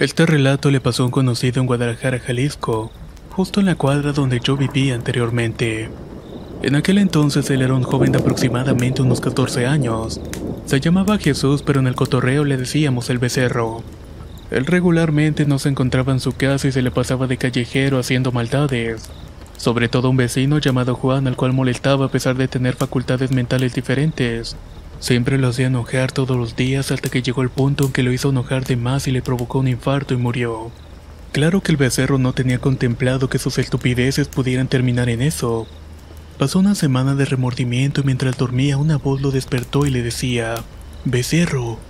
Este relato le pasó a un conocido en Guadalajara, Jalisco, justo en la cuadra donde yo vivía anteriormente. En aquel entonces él era un joven de aproximadamente unos 14 años. Se llamaba Jesús, pero en el cotorreo le decíamos el becerro. Él regularmente no se encontraba en su casa y se le pasaba de callejero haciendo maldades. Sobre todo un vecino llamado Juan, al cual molestaba a pesar de tener facultades mentales diferentes. Siempre lo hacía enojar todos los días hasta que llegó el punto en que lo hizo enojar de más y le provocó un infarto y murió. Claro que el becerro no tenía contemplado que sus estupideces pudieran terminar en eso. Pasó una semana de remordimiento y mientras dormía una voz lo despertó y le decía: «Becerro,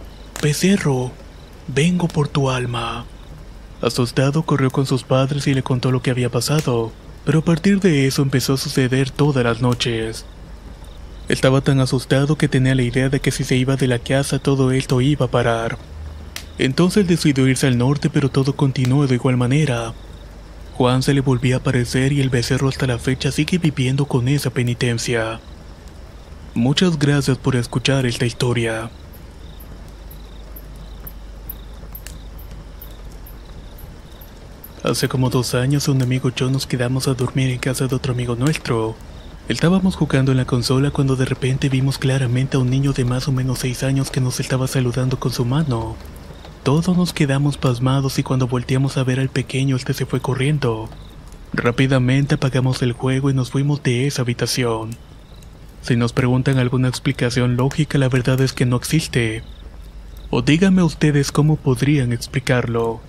becerro, vengo por tu alma». Asustado corrió con sus padres y le contó lo que había pasado, pero a partir de eso empezó a suceder todas las noches. Estaba tan asustado que tenía la idea de que si se iba de la casa todo esto iba a parar. Entonces decidió irse al norte, pero todo continuó de igual manera. Juan se le volvía a aparecer y el becerro hasta la fecha sigue viviendo con esa penitencia. Muchas gracias por escuchar esta historia. Hace como 2 años un amigo y yo nos quedamos a dormir en casa de otro amigo nuestro. Estábamos jugando en la consola cuando de repente vimos claramente a un niño de más o menos 6 años que nos estaba saludando con su mano. Todos nos quedamos pasmados y cuando volteamos a ver al pequeño este se fue corriendo. Rápidamente apagamos el juego y nos fuimos de esa habitación. Si nos preguntan alguna explicación lógica, la verdad es que no existe. O díganme ustedes cómo podrían explicarlo.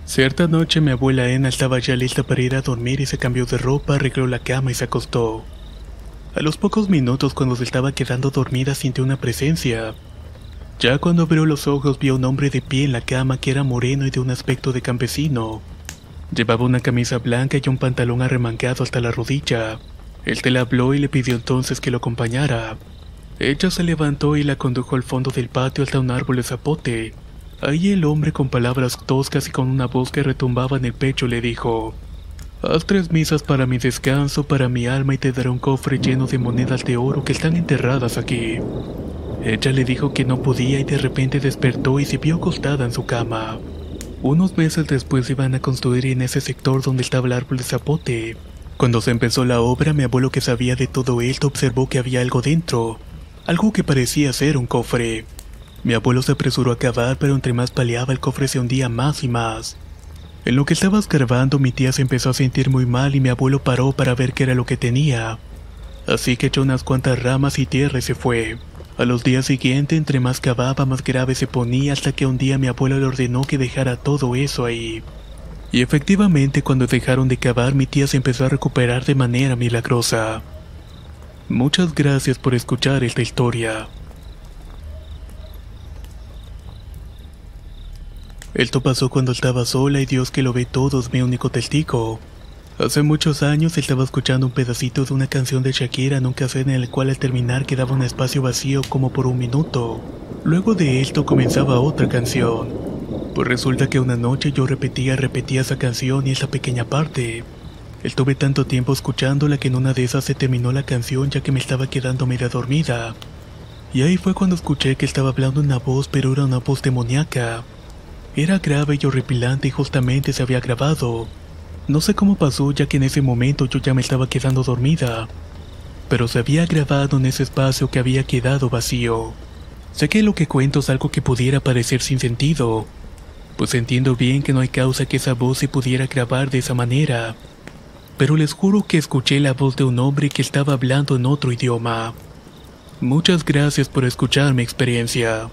Cierta noche mi abuela Ena estaba ya lista para ir a dormir y se cambió de ropa, arregló la cama y se acostó. A los pocos minutos, cuando se estaba quedando dormida, sintió una presencia. Ya cuando abrió los ojos vio a un hombre de pie en la cama que era moreno y de un aspecto de campesino. Llevaba una camisa blanca y un pantalón arremangado hasta la rodilla. Él le habló y le pidió entonces que lo acompañara. Ella se levantó y la condujo al fondo del patio hasta un árbol de zapote. Ahí el hombre, con palabras toscas y con una voz que retumbaba en el pecho, le dijo: «Haz 3 misas para mi descanso, para mi alma, y te daré un cofre lleno de monedas de oro que están enterradas aquí». Ella le dijo que no podía y de repente despertó y se vio acostada en su cama. Unos meses después iban a construir en ese sector donde estaba el árbol de zapote. Cuando se empezó la obra, mi abuelo, que sabía de todo esto, observó que había algo dentro, algo que parecía ser un cofre. Mi abuelo se apresuró a cavar, pero entre más paleaba el cofre se hundía más y más. En lo que estaba escarbando, mi tía se empezó a sentir muy mal y mi abuelo paró para ver qué era lo que tenía. Así que echó unas cuantas ramas y tierra y se fue. A los días siguientes, entre más cavaba, más grave se ponía, hasta que un día mi abuelo le ordenó que dejara todo eso ahí. Y efectivamente, cuando dejaron de cavar, mi tía se empezó a recuperar de manera milagrosa. Muchas gracias por escuchar esta historia. Esto pasó cuando estaba sola y Dios, que lo ve todo, es mi único testigo. Hace muchos años estaba escuchando un pedacito de una canción de Shakira en un café en el cual al terminar quedaba un espacio vacío como por 1 minuto. Luego de esto comenzaba otra canción. Pues resulta que una noche yo repetía esa canción y esa pequeña parte. Estuve tanto tiempo escuchándola que en una de esas se terminó la canción, ya que me estaba quedando media dormida. Y ahí fue cuando escuché que estaba hablando una voz, pero era una voz demoníaca. Era grave y horripilante y justamente se había grabado. No sé cómo pasó, ya que en ese momento yo ya me estaba quedando dormida. Pero se había grabado en ese espacio que había quedado vacío. Sé que lo que cuento es algo que pudiera parecer sin sentido, pues entiendo bien que no hay causa que esa voz se pudiera grabar de esa manera. Pero les juro que escuché la voz de un hombre que estaba hablando en otro idioma. Muchas gracias por escuchar mi experiencia.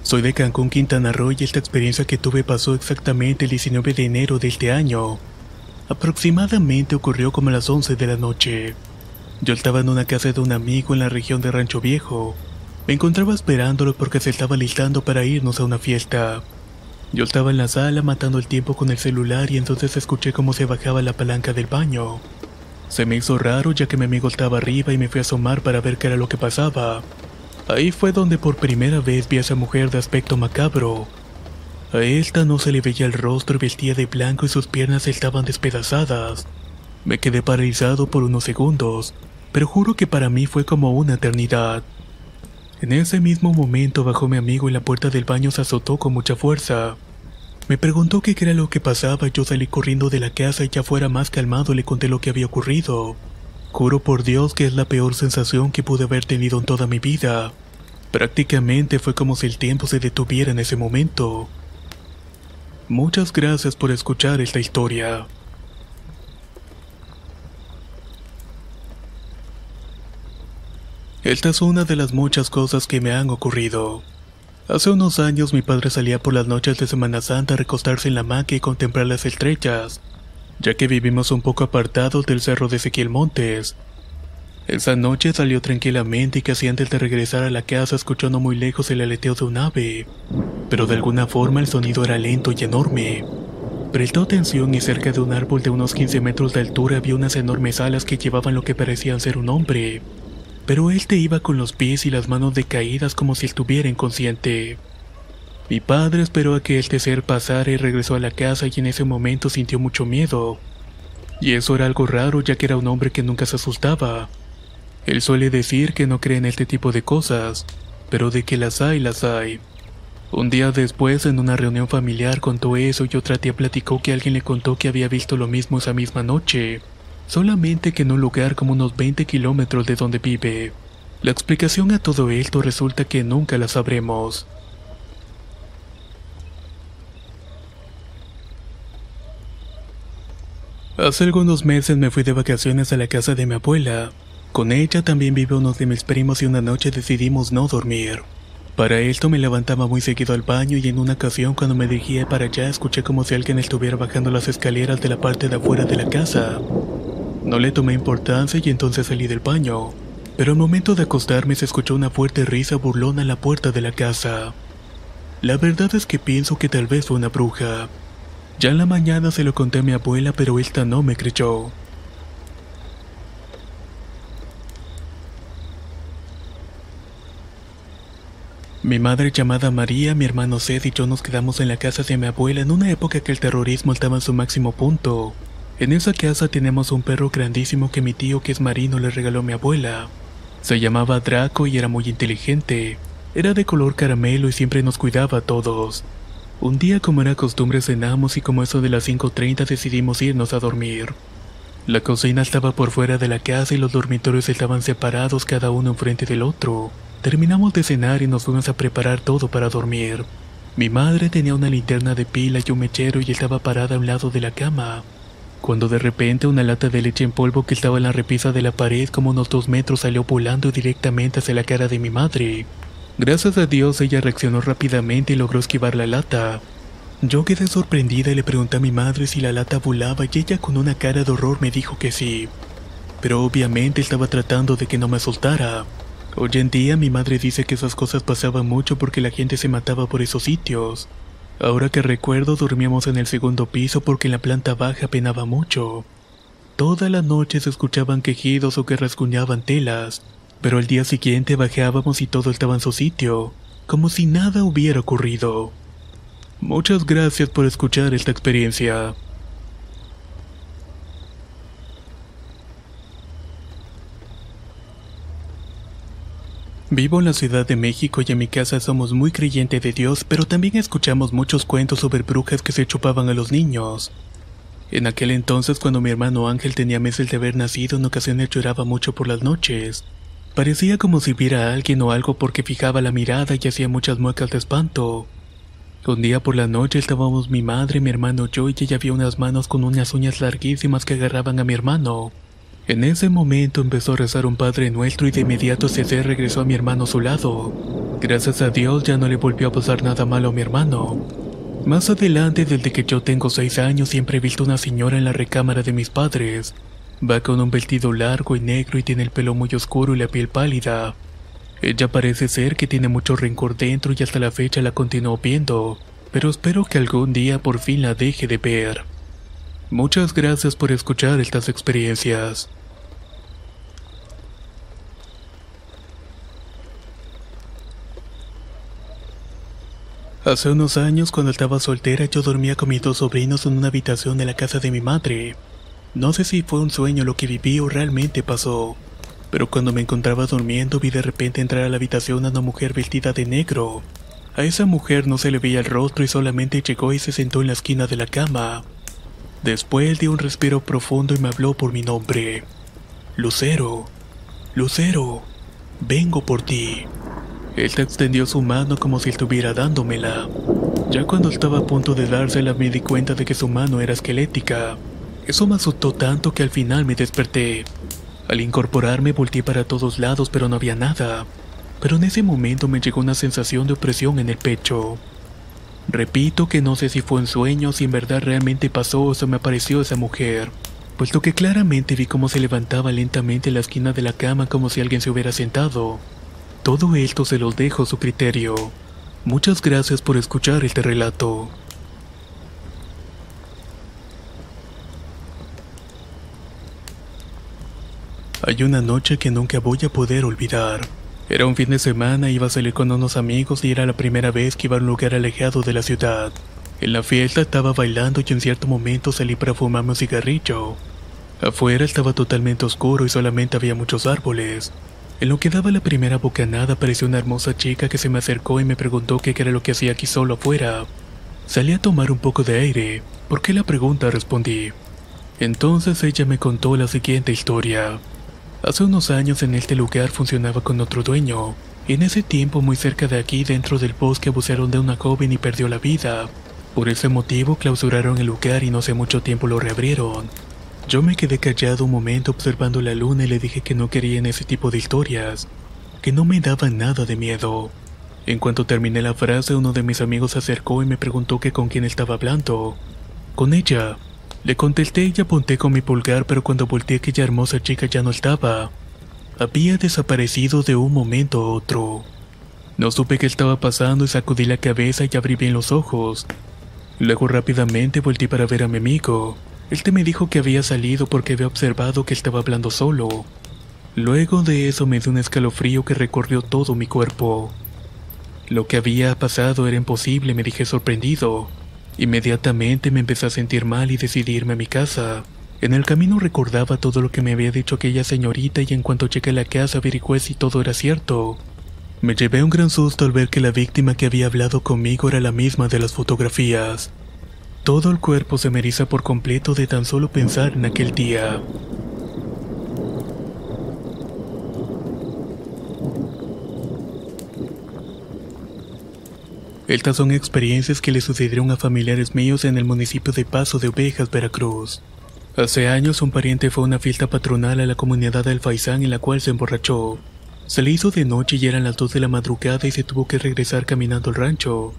Soy de Cancún, Quintana Roo, y esta experiencia que tuve pasó exactamente el 19 de enero de este año. Aproximadamente ocurrió como a las 11 de la noche. Yo estaba en una casa de un amigo en la región de Rancho Viejo. Me encontraba esperándolo porque se estaba listando para irnos a una fiesta. Yo estaba en la sala matando el tiempo con el celular y entonces escuché cómo se bajaba la palanca del baño. Se me hizo raro, ya que mi amigo estaba arriba, y me fui a asomar para ver qué era lo que pasaba. Ahí fue donde por primera vez vi a esa mujer de aspecto macabro. A esta no se le veía el rostro, vestía de blanco y sus piernas estaban despedazadas. Me quedé paralizado por unos segundos, pero juro que para mí fue como una eternidad. En ese mismo momento bajó mi amigo y la puerta del baño se azotó con mucha fuerza. Me preguntó qué era lo que pasaba y yo salí corriendo de la casa y ya fuera más calmado le conté lo que había ocurrido. Juro por Dios que es la peor sensación que pude haber tenido en toda mi vida. Prácticamente fue como si el tiempo se detuviera en ese momento. Muchas gracias por escuchar esta historia. Esta es una de las muchas cosas que me han ocurrido. Hace unos años mi padre salía por las noches de Semana Santa a recostarse en la hamaca y contemplar las estrellas, ya que vivimos un poco apartados del cerro de Ezequiel Montes. Esa noche salió tranquilamente y casi antes de regresar a la casa escuchó no muy lejos el aleteo de un ave, pero de alguna forma el sonido era lento y enorme. Prestó atención y cerca de un árbol de unos 15 metros de altura había unas enormes alas que llevaban lo que parecían ser un hombre. Pero él te iba con los pies y las manos decaídas como si estuviera inconsciente. Mi padre esperó a que este ser pasara y regresó a la casa y en ese momento sintió mucho miedo. Y eso era algo raro ya que era un hombre que nunca se asustaba. Él suele decir que no cree en este tipo de cosas, pero de que las hay, las hay. Un día después, en una reunión familiar, contó eso y otra tía platicó que alguien le contó que había visto lo mismo esa misma noche. Solamente que en un lugar como unos 20 kilómetros de donde vive. La explicación a todo esto resulta que nunca la sabremos. Hace algunos meses me fui de vacaciones a la casa de mi abuela. Con ella también vive uno de mis primos y una noche decidimos no dormir. Para esto me levantaba muy seguido al baño y en una ocasión cuando me dirigía para allá escuché como si alguien estuviera bajando las escaleras de la parte de afuera de la casa. No le tomé importancia y entonces salí del baño, pero al momento de acostarme se escuchó una fuerte risa burlona en la puerta de la casa. La verdad es que pienso que tal vez fue una bruja. Ya en la mañana se lo conté a mi abuela, pero esta no me creyó. Mi madre llamada María, mi hermano Seth y yo nos quedamos en la casa de mi abuela en una época que el terrorismo estaba en su máximo punto. En esa casa tenemos un perro grandísimo que mi tío, que es marino, le regaló a mi abuela. Se llamaba Draco y era muy inteligente. Era de color caramelo y siempre nos cuidaba a todos. Un día, como era costumbre, cenamos y como eso de las 5:30 decidimos irnos a dormir. La cocina estaba por fuera de la casa y los dormitorios estaban separados cada uno enfrente del otro. Terminamos de cenar y nos fuimos a preparar todo para dormir. Mi madre tenía una linterna de pila y un mechero y estaba parada a un lado de la cama. Cuando de repente una lata de leche en polvo que estaba en la repisa de la pared como unos 2 metros salió volando directamente hacia la cara de mi madre. Gracias a Dios ella reaccionó rápidamente y logró esquivar la lata. Yo quedé sorprendida y le pregunté a mi madre si la lata volaba y ella con una cara de horror me dijo que sí. Pero obviamente estaba tratando de que no me asustara. Hoy en día mi madre dice que esas cosas pasaban mucho porque la gente se mataba por esos sitios. Ahora que recuerdo dormíamos en el segundo piso porque en la planta baja penaba mucho. Toda la noche se escuchaban quejidos o que rasguñaban telas, pero al día siguiente bajábamos y todo estaba en su sitio, como si nada hubiera ocurrido. Muchas gracias por escuchar esta experiencia. Vivo en la Ciudad de México y en mi casa somos muy creyentes de Dios, pero también escuchamos muchos cuentos sobre brujas que se chupaban a los niños. En aquel entonces, cuando mi hermano Ángel tenía meses de haber nacido, en ocasiones lloraba mucho por las noches. Parecía como si viera a alguien o algo porque fijaba la mirada y hacía muchas muecas de espanto. Un día por la noche estábamos mi madre, mi hermano, yo y ella vio unas manos con unas uñas larguísimas que agarraban a mi hermano. En ese momento empezó a rezar un Padre Nuestro y de inmediato ese ser regresó a mi hermano a su lado. Gracias a Dios ya no le volvió a pasar nada malo a mi hermano. Más adelante, desde que yo tengo 6 años, siempre he visto una señora en la recámara de mis padres. Va con un vestido largo y negro y tiene el pelo muy oscuro y la piel pálida. Ella parece ser que tiene mucho rencor dentro y hasta la fecha la continúo viendo, pero espero que algún día por fin la deje de ver. Muchas gracias por escuchar estas experiencias. Hace unos años, cuando estaba soltera, yo dormía con mis 2 sobrinos en una habitación de la casa de mi madre. No sé si fue un sueño lo que viví o realmente pasó, pero cuando me encontraba durmiendo vi de repente entrar a la habitación a una mujer vestida de negro. A esa mujer no se le veía el rostro y solamente llegó y se sentó en la esquina de la cama. Después dio un respiro profundo y me habló por mi nombre. Lucero, Lucero, vengo por ti. Esta extendió su mano como si estuviera dándomela. Ya cuando estaba a punto de dársela me di cuenta de que su mano era esquelética. Eso me asustó tanto que al final me desperté. Al incorporarme volteé para todos lados pero no había nada. Pero en ese momento me llegó una sensación de opresión en el pecho. Repito que no sé si fue un sueño o si en verdad realmente pasó o se me apareció esa mujer, puesto que claramente vi cómo se levantaba lentamente en la esquina de la cama como si alguien se hubiera sentado. Todo esto se los dejo a su criterio. Muchas gracias por escuchar este relato. Hay una noche que nunca voy a poder olvidar. Era un fin de semana, iba a salir con unos amigos y era la primera vez que iba a un lugar alejado de la ciudad. En la fiesta estaba bailando y en cierto momento salí para fumarme un cigarrillo. Afuera estaba totalmente oscuro y solamente había muchos árboles. En lo que daba la primera bocanada apareció una hermosa chica que se me acercó y me preguntó qué era lo que hacía aquí solo afuera. Salí a tomar un poco de aire. ¿Por qué la pregunta?, respondí. Entonces ella me contó la siguiente historia. Hace unos años en este lugar funcionaba con otro dueño, y en ese tiempo muy cerca de aquí dentro del bosque abusaron de una joven y perdió la vida. Por ese motivo clausuraron el lugar y no hace mucho tiempo lo reabrieron. Yo me quedé callado un momento observando la luna y le dije que no quería en ese tipo de historias, que no me daban nada de miedo. En cuanto terminé la frase, uno de mis amigos se acercó y me preguntó que con quién estaba hablando. Con ella. Le contesté y apunté con mi pulgar, pero cuando volteé aquella hermosa chica ya no estaba. Había desaparecido de un momento a otro. No supe qué estaba pasando y sacudí la cabeza y abrí bien los ojos. Luego rápidamente volteé para ver a mi amigo. Este me dijo que había salido porque había observado que estaba hablando solo. Luego de eso me dio un escalofrío que recorrió todo mi cuerpo. Lo que había pasado era imposible, me dije sorprendido. Inmediatamente me empecé a sentir mal y decidí irme a mi casa. En el camino recordaba todo lo que me había dicho aquella señorita y en cuanto llegué a la casa averigüé si todo era cierto. Me llevé un gran susto al ver que la víctima que había hablado conmigo era la misma de las fotografías. Todo el cuerpo se me eriza por completo de tan solo pensar en aquel día. Estas son experiencias que le sucedieron a familiares míos en el municipio de Paso de Ovejas, Veracruz. Hace años un pariente fue a una fiesta patronal a la comunidad del Faisán en la cual se emborrachó. Se le hizo de noche y eran las 2 de la madrugada y se tuvo que regresar caminando al rancho.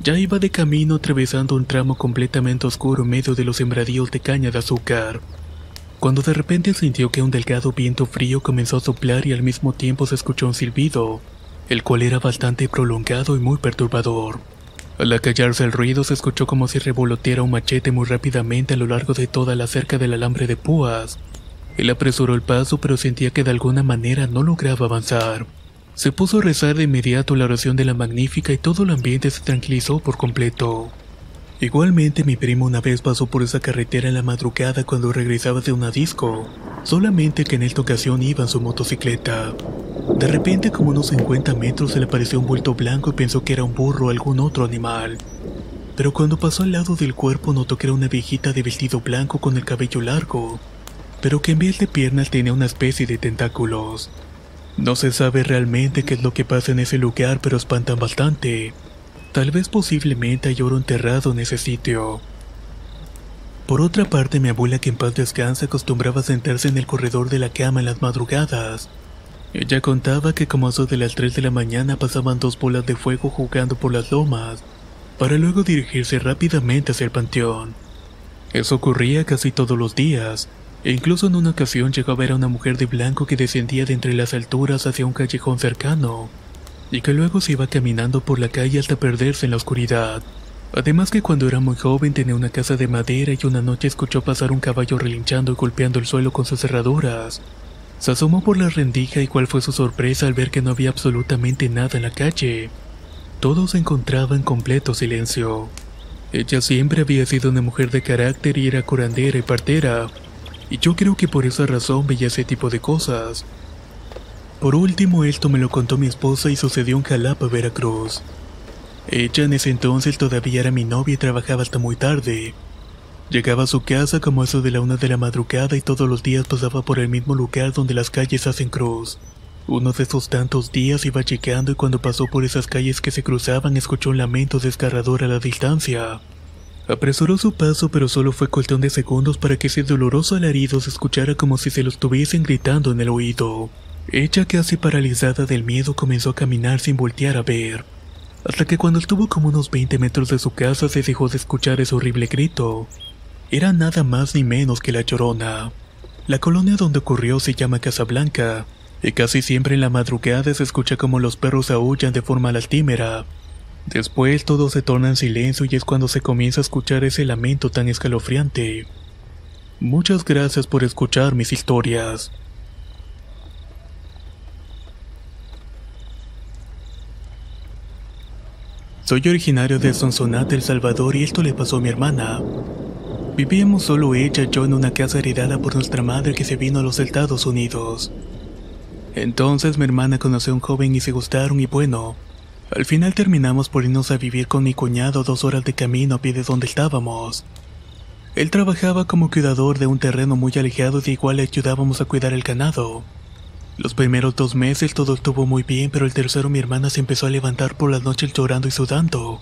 Ya iba de camino atravesando un tramo completamente oscuro en medio de los sembradíos de caña de azúcar, cuando de repente sintió que un delgado viento frío comenzó a soplar y al mismo tiempo se escuchó un silbido, el cual era bastante prolongado y muy perturbador. Al acallarse el ruido se escuchó como si revoloteara un machete muy rápidamente a lo largo de toda la cerca del alambre de púas. Él apresuró el paso pero sentía que de alguna manera no lograba avanzar. Se puso a rezar de inmediato la oración de la Magnífica y todo el ambiente se tranquilizó por completo. Igualmente mi primo una vez pasó por esa carretera en la madrugada cuando regresaba de una disco, solamente que en esta ocasión iba en su motocicleta. De repente, como unos 50 metros, se le apareció un bulto blanco y pensó que era un burro o algún otro animal. Pero cuando pasó al lado del cuerpo notó que era una viejita de vestido blanco con el cabello largo, pero que en vez de piernas tenía una especie de tentáculos. No se sabe realmente qué es lo que pasa en ese lugar, pero espantan bastante. Tal vez posiblemente hay oro enterrado en ese sitio. Por otra parte, mi abuela, que en paz descansa, acostumbraba a sentarse en el corredor de la cama en las madrugadas. Ella contaba que como a eso de las 3 de la mañana pasaban 2 bolas de fuego jugando por las lomas, para luego dirigirse rápidamente hacia el panteón. Eso ocurría casi todos los días, e incluso en una ocasión llegó a ver a una mujer de blanco que descendía de entre las alturas hacia un callejón cercano, y que luego se iba caminando por la calle hasta perderse en la oscuridad. Además que cuando era muy joven tenía una casa de madera y una noche escuchó pasar un caballo relinchando y golpeando el suelo con sus cerraduras. Se asomó por la rendija y cuál fue su sorpresa al ver que no había absolutamente nada en la calle. Todo se encontraba en completo silencio. Ella siempre había sido una mujer de carácter y era curandera y partera, y yo creo que por esa razón veía ese tipo de cosas. Por último, esto me lo contó mi esposa y sucedió en Jalapa, Veracruz. Ella en ese entonces todavía era mi novia y trabajaba hasta muy tarde. Llegaba a su casa como eso de la 1 de la madrugada y todos los días pasaba por el mismo lugar donde las calles hacen cruz. Uno de esos tantos días iba llegando y cuando pasó por esas calles que se cruzaban escuchó un lamento desgarrador a la distancia. Apresuró su paso, pero solo fue cuestión de segundos para que ese doloroso alarido se escuchara como si se lo estuviesen gritando en el oído. Ella, casi paralizada del miedo, comenzó a caminar sin voltear a ver, hasta que cuando estuvo como unos 20 metros de su casa se dejó de escuchar ese horrible grito. Era nada más ni menos que La Llorona. La colonia donde ocurrió se llama Casablanca, y casi siempre en la madrugada se escucha como los perros aúllan de forma lastimera. Después todo se torna en silencio y es cuando se comienza a escuchar ese lamento tan escalofriante. Muchas gracias por escuchar mis historias. Soy originario de Sonsonate, El Salvador, y esto le pasó a mi hermana. Vivíamos solo ella y yo en una casa heredada por nuestra madre que se vino a los Estados Unidos. Entonces mi hermana conoció a un joven y se gustaron y bueno, al final terminamos por irnos a vivir con mi cuñado 2 horas de camino a pie de donde estábamos. Él trabajaba como cuidador de un terreno muy alejado y de igual le ayudábamos a cuidar el ganado. Los primeros 2 meses todo estuvo muy bien, pero el tercero mi hermana se empezó a levantar por las noches llorando y sudando.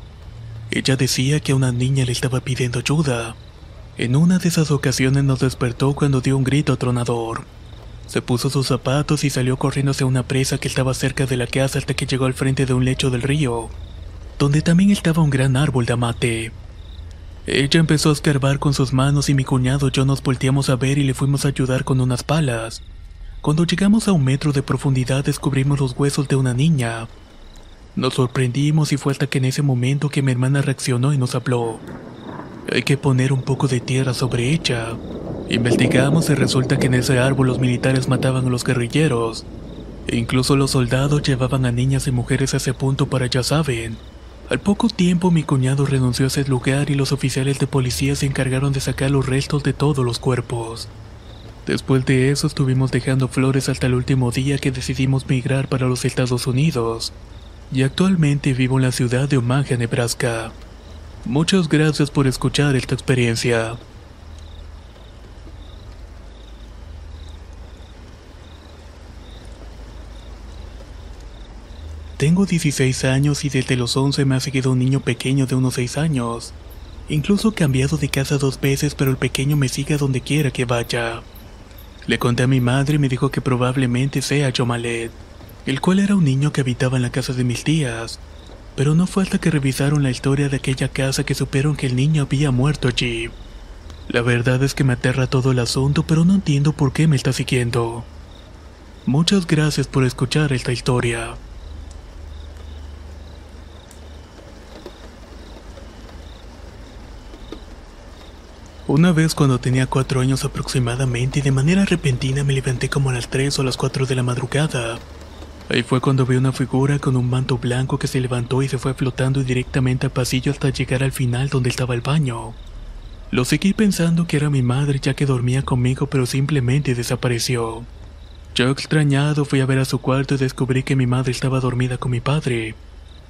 Ella decía que una niña le estaba pidiendo ayuda. En una de esas ocasiones nos despertó cuando dio un grito atronador. Se puso sus zapatos y salió corriendo hacia una presa que estaba cerca de la casa hasta que llegó al frente de un lecho del río, donde también estaba un gran árbol de amate. Ella empezó a escarbar con sus manos y mi cuñado y yo nos volteamos a ver y le fuimos a ayudar con unas palas. Cuando llegamos a 1 metro de profundidad descubrimos los huesos de una niña. Nos sorprendimos y fue hasta que en ese momento que mi hermana reaccionó y nos habló. Hay que poner un poco de tierra sobre ella. Investigamos y resulta que en ese árbol los militares mataban a los guerrilleros. E incluso los soldados llevaban a niñas y mujeres a ese punto para ya saben. Al poco tiempo mi cuñado renunció a ese lugar y los oficiales de policía se encargaron de sacar los restos de todos los cuerpos. Después de eso estuvimos dejando flores hasta el último día que decidimos migrar para los Estados Unidos. Y actualmente vivo en la ciudad de Omaha, Nebraska. Muchas gracias por escuchar esta experiencia. Tengo 16 años y desde los 11 me ha seguido un niño pequeño de unos 6 años. Incluso he cambiado de casa 2 veces, pero el pequeño me sigue a donde quiera que vaya. Le conté a mi madre y me dijo que probablemente sea Yomalet, el cual era un niño que habitaba en la casa de mis tías. Pero no fue hasta que revisaron la historia de aquella casa que supieron que el niño había muerto allí. La verdad es que me aterra todo el asunto, pero no entiendo por qué me está siguiendo. Muchas gracias por escuchar esta historia. Una vez cuando tenía 4 años aproximadamente y de manera repentina me levanté como a las 3 o las 4 de la madrugada. Ahí fue cuando vi una figura con un manto blanco que se levantó y se fue flotando directamente al pasillo hasta llegar al final donde estaba el baño. Lo seguí pensando que era mi madre ya que dormía conmigo, pero simplemente desapareció. Yo extrañado fui a ver a su cuarto y descubrí que mi madre estaba dormida con mi padre.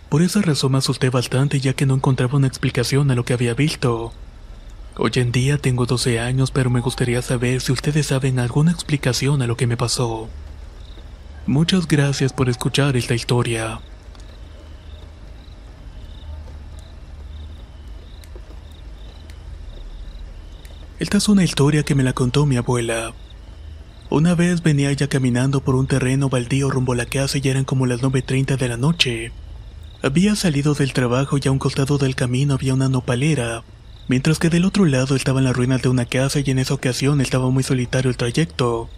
Por esa razón me asusté bastante ya que no encontraba una explicación a lo que había visto. Hoy en día tengo 12 años, pero me gustaría saber si ustedes saben alguna explicación a lo que me pasó. Muchas gracias por escuchar esta historia. Esta es una historia que me la contó mi abuela. Una vez venía ella caminando por un terreno baldío rumbo a la casa y eran como las 9:30 de la noche. Había salido del trabajo y a un costado del camino había una nopalera, mientras que del otro lado estaban las ruinas de una casa y en esa ocasión estaba muy solitario el trayecto.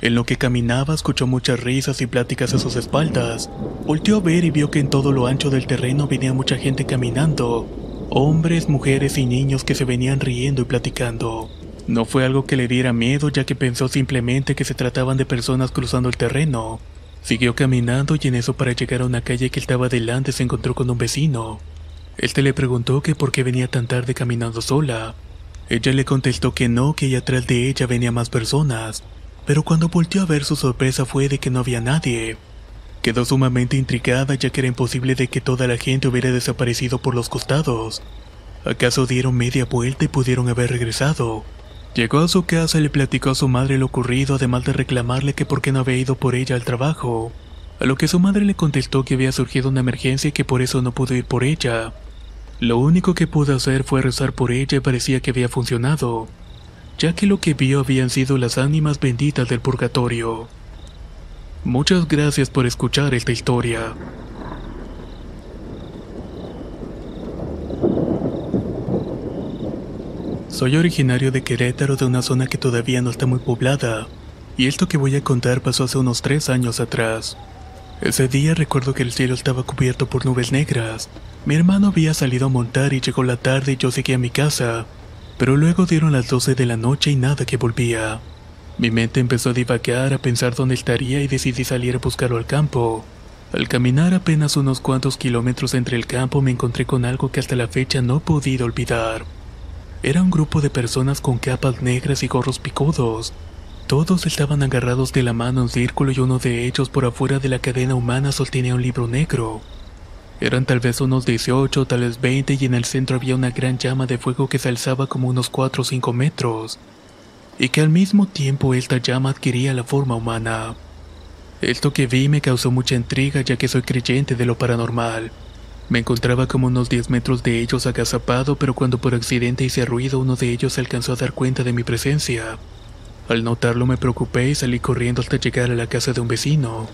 En lo que caminaba escuchó muchas risas y pláticas a sus espaldas. Volteó a ver y vio que en todo lo ancho del terreno venía mucha gente caminando. Hombres, mujeres y niños que se venían riendo y platicando. No fue algo que le diera miedo ya que pensó simplemente que se trataban de personas cruzando el terreno. Siguió caminando y en eso para llegar a una calle que estaba delante se encontró con un vecino. Este le preguntó que por qué venía tan tarde caminando sola. Ella le contestó que no, que atrás de ella venía más personas, pero cuando volteó a ver su sorpresa fue de que no había nadie. Quedó sumamente intrigada ya que era imposible de que toda la gente hubiera desaparecido por los costados. ¿Acaso dieron media vuelta y pudieron haber regresado? Llegó a su casa y le platicó a su madre lo ocurrido, además de reclamarle que por qué no había ido por ella al trabajo. A lo que su madre le contestó que había surgido una emergencia y que por eso no pudo ir por ella. Lo único que pudo hacer fue rezar por ella y parecía que había funcionado, ya que lo que vio habían sido las ánimas benditas del purgatorio. Muchas gracias por escuchar esta historia. Soy originario de Querétaro, de una zona que todavía no está muy poblada, y esto que voy a contar pasó hace unos 3 años atrás. Ese día recuerdo que el cielo estaba cubierto por nubes negras. Mi hermano había salido a montar y llegó la tarde y yo seguí a mi casa, pero luego dieron las 12 de la noche y nada que volvía. Mi mente empezó a divagar, a pensar dónde estaría y decidí salir a buscarlo al campo. Al caminar apenas unos cuantos kilómetros entre el campo me encontré con algo que hasta la fecha no he podido olvidar. Era un grupo de personas con capas negras y gorros picudos. Todos estaban agarrados de la mano en círculo y uno de ellos por afuera de la cadena humana sostenía un libro negro. Eran tal vez unos 18, tal vez 20 y en el centro había una gran llama de fuego que se alzaba como unos 4 o 5 metros. Y que al mismo tiempo esta llama adquiría la forma humana. Esto que vi me causó mucha intriga ya que soy creyente de lo paranormal. Me encontraba como unos 10 metros de ellos agazapado, pero cuando por accidente hice ruido uno de ellos se alcanzó a dar cuenta de mi presencia. Al notarlo me preocupé y salí corriendo hasta llegar a la casa de un vecino.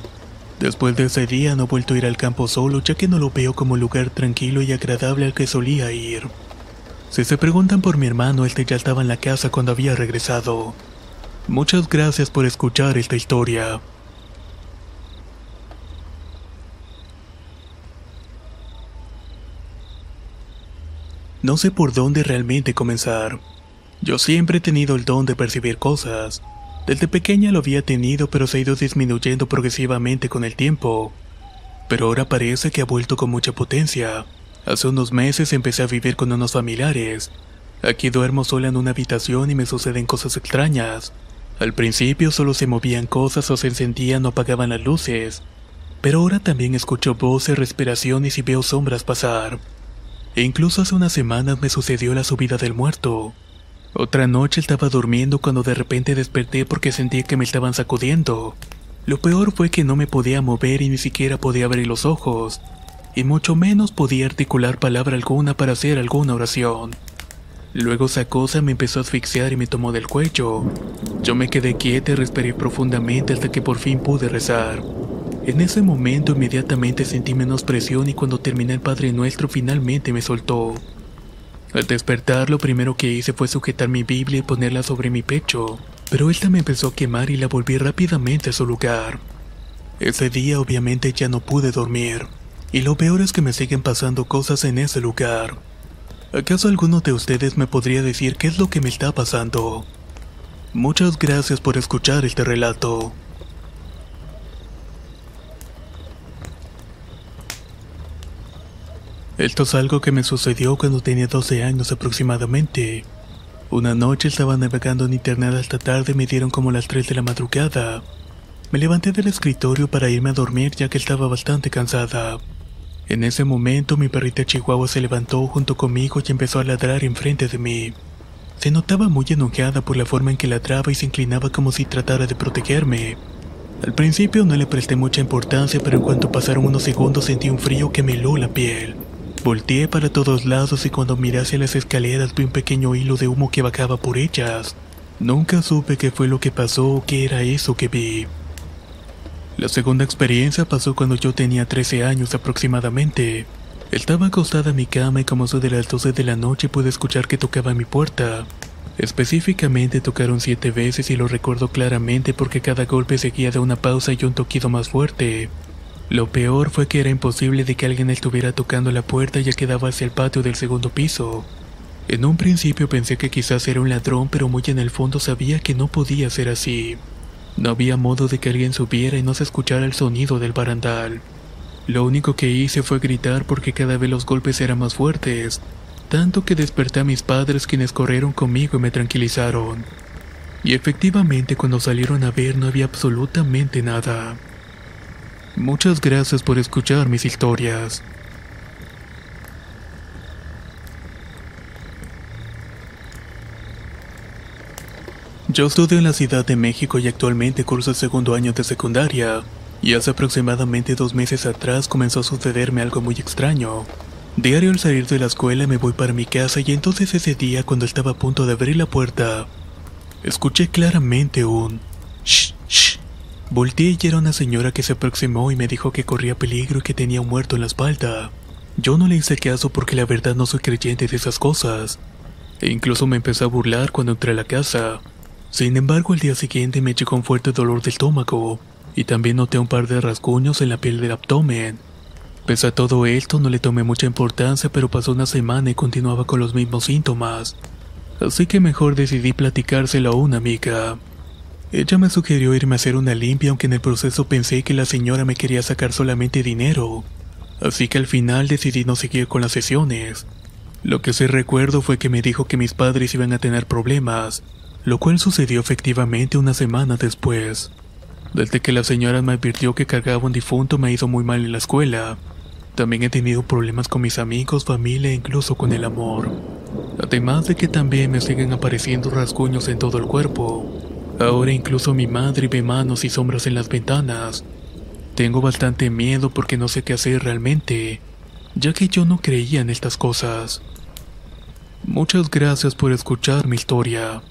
Después de ese día no he vuelto a ir al campo solo ya que no lo veo como un lugar tranquilo y agradable al que solía ir. Si se preguntan por mi hermano, este ya estaba en la casa cuando había regresado. Muchas gracias por escuchar esta historia. No sé por dónde realmente comenzar. Yo siempre he tenido el don de percibir cosas. Desde pequeña lo había tenido, pero se ha ido disminuyendo progresivamente con el tiempo. Pero ahora parece que ha vuelto con mucha potencia. Hace unos meses empecé a vivir con unos familiares. Aquí duermo sola en una habitación y me suceden cosas extrañas. Al principio solo se movían cosas o se encendían o apagaban las luces. Pero ahora también escucho voces, respiraciones y veo sombras pasar. E incluso hace unas semanas me sucedió la subida del muerto. Otra noche estaba durmiendo cuando de repente desperté porque sentí que me estaban sacudiendo. Lo peor fue que no me podía mover y ni siquiera podía abrir los ojos, y mucho menos podía articular palabra alguna para hacer alguna oración. Luego esa cosa me empezó a asfixiar y me tomó del cuello. Yo me quedé quieta y respiré profundamente hasta que por fin pude rezar. En ese momento inmediatamente sentí menos presión y cuando terminé el Padre Nuestro finalmente me soltó. Al despertar lo primero que hice fue sujetar mi Biblia y ponerla sobre mi pecho, pero esta me empezó a quemar y la volví rápidamente a su lugar. Ese día obviamente ya no pude dormir, y lo peor es que me siguen pasando cosas en ese lugar. ¿Acaso alguno de ustedes me podría decir qué es lo que me está pasando? Muchas gracias por escuchar este relato. Esto es algo que me sucedió cuando tenía 12 años aproximadamente. Una noche estaba navegando en internet hasta tarde y me dieron como las 3 de la madrugada. Me levanté del escritorio para irme a dormir ya que estaba bastante cansada. En ese momento mi perrita Chihuahua se levantó junto conmigo y empezó a ladrar enfrente de mí. Se notaba muy enojada por la forma en que ladraba y se inclinaba como si tratara de protegerme. Al principio no le presté mucha importancia, pero en cuanto pasaron unos segundos sentí un frío que me heló la piel. Volteé para todos lados y cuando miré hacia las escaleras vi un pequeño hilo de humo que bajaba por ellas. Nunca supe qué fue lo que pasó o qué era eso que vi. La segunda experiencia pasó cuando yo tenía 13 años aproximadamente. Estaba acostada en mi cama y como eso de las 12 de la noche pude escuchar que tocaba mi puerta. Específicamente tocaron 7 veces y lo recuerdo claramente porque cada golpe seguía de una pausa y un toquido más fuerte. Lo peor fue que era imposible de que alguien estuviera tocando la puerta ya que daba hacia el patio del segundo piso. En un principio pensé que quizás era un ladrón, pero muy en el fondo sabía que no podía ser así. No había modo de que alguien subiera y no se escuchara el sonido del barandal. Lo único que hice fue gritar porque cada vez los golpes eran más fuertes. tanto que desperté a mis padres, quienes corrieron conmigo y me tranquilizaron. Y efectivamente, cuando salieron a ver no había absolutamente nada. Muchas gracias por escuchar mis historias. Yo estudio en la Ciudad de México y actualmente curso el segundo año de secundaria, y hace aproximadamente 2 meses atrás comenzó a sucederme algo muy extraño. Diario al salir de la escuela me voy para mi casa, y entonces ese día, cuando estaba a punto de abrir la puerta, escuché claramente un shh, shh. Volteé y era una señora que se aproximó y me dijo que corría peligro y que tenía un muerto en la espalda. Yo no le hice caso porque la verdad no soy creyente de esas cosas, e incluso me empecé a burlar cuando entré a la casa. Sin embargo, al día siguiente me llegó un fuerte dolor de estómago, y también noté un par de rasguños en la piel del abdomen. Pese a todo esto, no le tomé mucha importancia, pero pasó una semana y continuaba con los mismos síntomas. Así que mejor decidí platicárselo a una amiga. Ella me sugirió irme a hacer una limpia, aunque en el proceso pensé que la señora me quería sacar solamente dinero. Así que al final decidí no seguir con las sesiones. Lo que sí recuerdo fue que me dijo que mis padres iban a tener problemas, lo cual sucedió efectivamente una semana después. Desde que la señora me advirtió que cargaba un difunto me ha ido muy mal en la escuela. También he tenido problemas con mis amigos, familia e incluso con el amor. Además de que también me siguen apareciendo rasguños en todo el cuerpo. Ahora incluso mi madre ve manos y sombras en las ventanas. Tengo bastante miedo porque no sé qué hacer realmente, ya que yo no creía en estas cosas. Muchas gracias por escuchar mi historia.